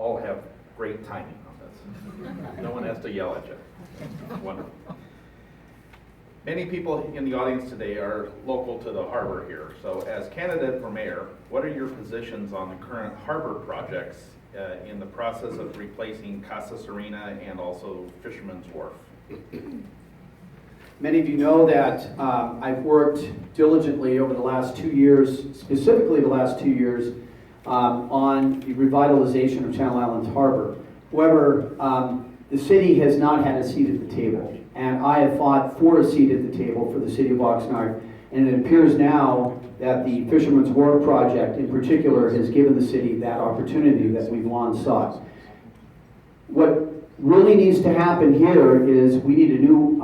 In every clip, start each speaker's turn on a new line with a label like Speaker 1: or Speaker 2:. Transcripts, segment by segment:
Speaker 1: all have great timing on this. No one has to yell at you. Wonderful. Many people in the audience today are local to the harbor here. So as candidate for mayor, what are your positions on the current harbor projects in the process of replacing Casa Serena and also Fisherman's Wharf?
Speaker 2: Many of you know that I've worked diligently over the last 2 years, specifically the last 2 years, on the revitalization of Channel Islands Harbor. However, the city has not had a seat at the table, and I have fought for a seat at the table for the city of Oxnard, and it appears now that the Fisherman's Wharf project in particular has given the city that opportunity that we've long sought. What really needs to happen here is we need a new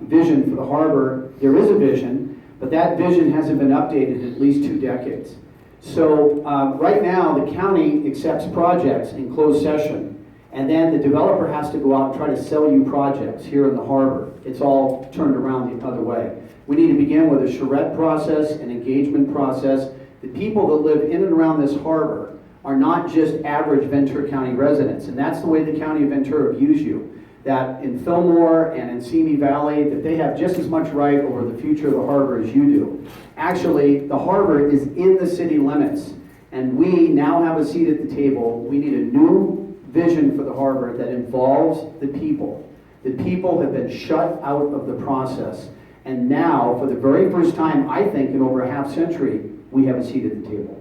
Speaker 2: vision for the harbor. There is a vision, but that vision hasn't been updated in at least 2 decades. So right now, the county accepts projects in closed session, and then the developer has to go out and try to sell you projects here in the harbor. It's all turned around the other way. We need to begin with a charrette process, an engagement process. The people that live in and around this harbor are not just average Ventura County residents, and that's the way the County of Ventura views you. That in Fillmore and in Simi Valley, that they have just as much right over the future of the harbor as you do. Actually, the harbor is in the city limits, and we now have a seat at the table. We need a new vision for the harbor that involves the people. The people have been shut out of the process, and now, for the very first time, I think, in over a half century, we have a seat at the table.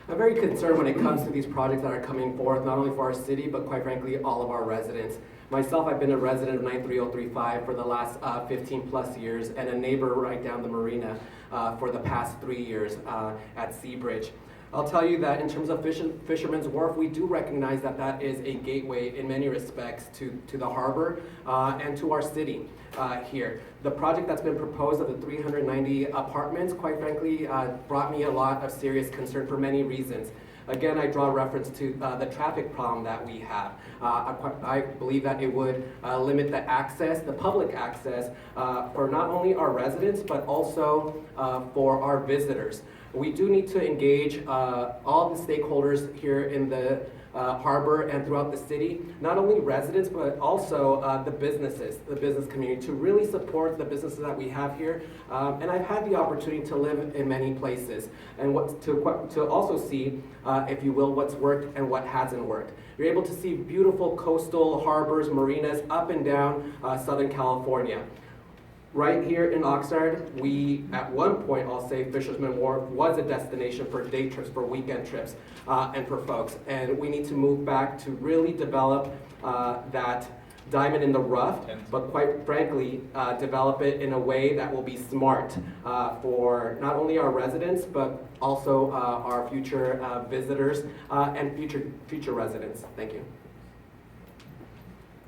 Speaker 3: I'm very concerned when it comes to these projects that are coming forth, not only for our city, but quite frankly, all of our residents. Myself, I've been a resident of 93035 for the last 15 plus years, and a neighbor right down the marina for the past 3 years at Seabridge. I'll tell you that in terms of Fisherman's Wharf, we do recognize that that is a gateway in many respects to the harbor and to our city here. The project that's been proposed of the 390 apartments, quite frankly, brought me a lot of serious concern for many reasons. Again, I draw reference to the traffic problem that we have. I believe that it would limit the access, the public access, for not only our residents, but also for our visitors. We do need to engage all the stakeholders here in the harbor and throughout the city, not only residents, but also the businesses, the business community, to really support the businesses that we have here. And I've had the opportunity to live in many places and to also see, if you will, what's worked and what hasn't worked. You're able to see beautiful coastal harbors, marinas up and down Southern California. Right here in Oxnard, we, at one point, I'll say Fisherman's Wharf was a destination for day trips, for weekend trips, and for folks. And we need to move back to really develop that diamond in the rough, but quite frankly, develop it in a way that will be smart for not only our residents, but also our future visitors and future residents. Thank you.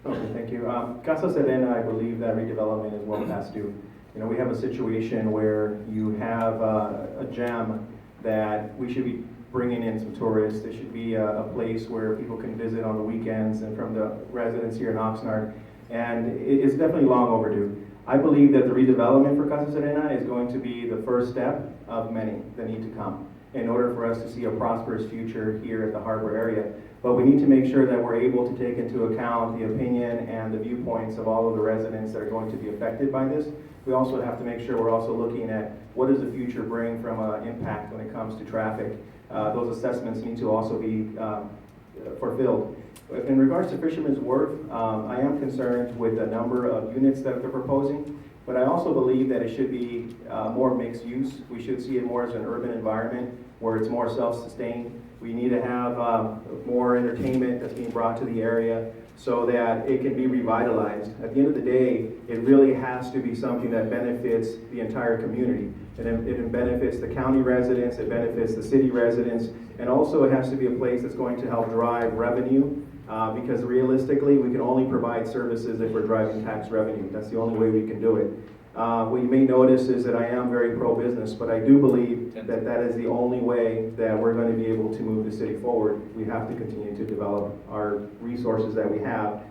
Speaker 4: Okay, thank you. Casa Serena, I believe that redevelopment is well past due. You know, we have a situation where you have a gem that we should be bringing in some tourists. There should be a place where people can visit on the weekends, and from the residents here in Oxnard, and it's definitely long overdue. I believe that the redevelopment for Casa Serena is going to be the first step of many that need to come in order for us to see a prosperous future here at the harbor area. But we need to make sure that we're able to take into account the opinion and the viewpoints of all of the residents that are going to be affected by this. We also have to make sure we're also looking at what does the future bring from an impact when it comes to traffic. Those assessments need to also be fulfilled. In regards to Fisherman's Wharf, I am concerned with the number of units that they're proposing, but I also believe that it should be more mixed use. We should see it more as an urban environment where it's more self-sustained. We need to have more entertainment that's being brought to the area so that it can be revitalized. At the end of the day, it really has to be something that benefits the entire community. It benefits the county residents, it benefits the city residents, and also it has to be a place that's going to help drive revenue, because realistically, we can only provide services if we're driving tax revenue. That's the only way we can do it. What you may notice is that I am very pro-business, but I do believe that that is the only way that we're going to be able to move the city forward. We have to continue to develop our resources that we have